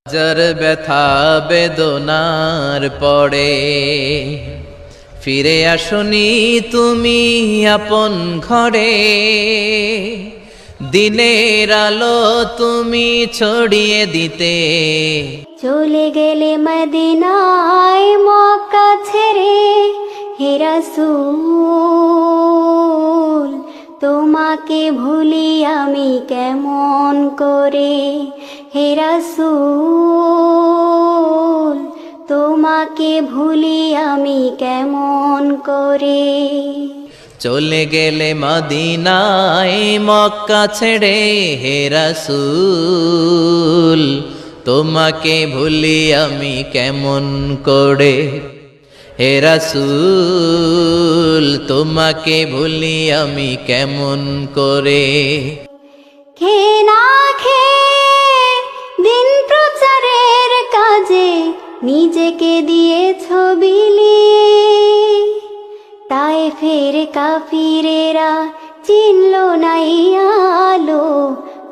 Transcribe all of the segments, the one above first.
হাজার ব্যথা বেদনার পরে ফিরে আসনি তুমি আপন ঘরে। দিনের আলো তুমি ছড়িয়ে দিতে, চলে গেলে মদিনায় মক্কা ছেড়ে। হে রাসূল তোমাকে ভুলি আমি কেমন করে। হে রাসূল তোমাকে ভুলি আমি কেমন করে। চলে গেলে মদিনায় মক্কা ছেড়ে। হে রাসূল তোমাকে ভুলি আমি কেমন করে। হে রাসূল তোমাকে ভুলি আমি কেমন করে। খেয়ে না খেয়ে দিন প্রচারের কাজে নিজেকে দিয়েছ বিলিয়ে। তায়েফের কাফিরেরা চিনল না এই আলো,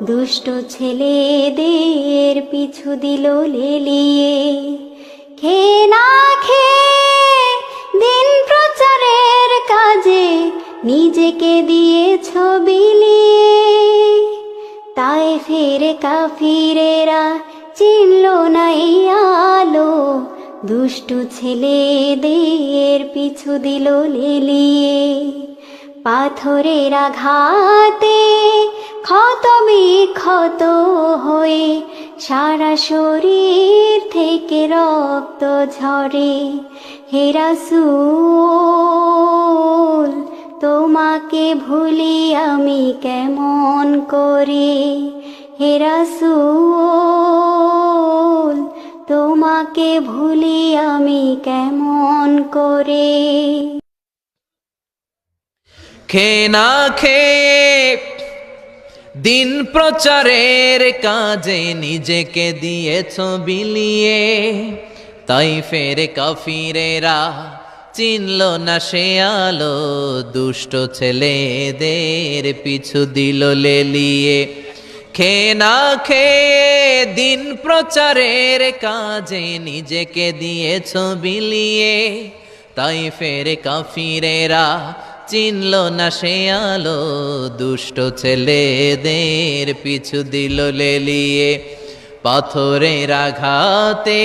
দুষ্ট ছেলেদের পিছু দিল লেলিয়ে। খেয়ে না খেয়ে দিন প্রচারের কাজে নিজেকে দিয়েছ বিলিয়ে। তায়েফের কাফিরেরা চিনল না এই আলো, দুষ্টু ছেলেদের পিছু দিল লেলিয়ে। পাথরের আঘাতে ক্ষত বিক্ষত হয়ে সারা শরীর থেকে রক্ত ঝরে। হে রাসূল তোমাকে ভুলি আমি কেমন করে। হে রাসূল তোমাকে ভুলি আমি কেমন করে। খেয়ে না খেয়ে দিন প্রচারের কাজে নিজেকে দিয়েছ বিলিয়ে। তায়েফের কাফিরেরা চিনল না সে আলো, দুষ্ট ছেলেদের পিছু দিল লেলিয়ে। খেয়ে না খেয়ে দিন প্রচারের কাজে নিজেকে দিয়েছ বিলিয়ে। তায়েফের কাফিরেরা চিনল না সে আলো, দুষ্ট ছেলেদের পিছু দিল লেলিয়ে। পাথরের আঘাতে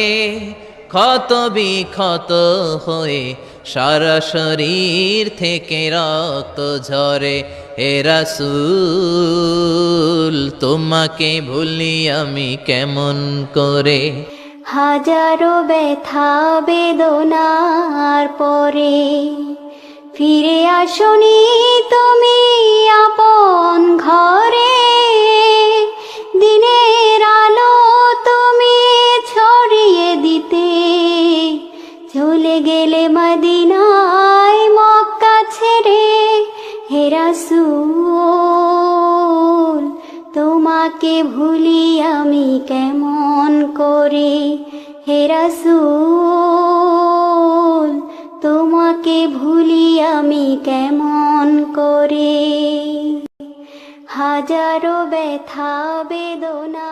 ক্ষত বিক্ষত হয়ে সারা শরীর থেকে রক্ত ঝরে। হে রাসূল তোমাকে ভুলি আমি কেমন করে। হাজারো ব্যথা বেদনার পরে ফিরে আসনি তুমি আপন ঘরে। দিনের আলো তুমি ছড়িয়ে দিতে, চলে গেলে মদিনায় মক্কা ছেড়ে। হে রাসূল তোমাকে ভুলি আমি কেমন করে। হে রাসূল তোমাকে ভুলি আমি কেমন করে। হাজারো ব্যথা বেদনা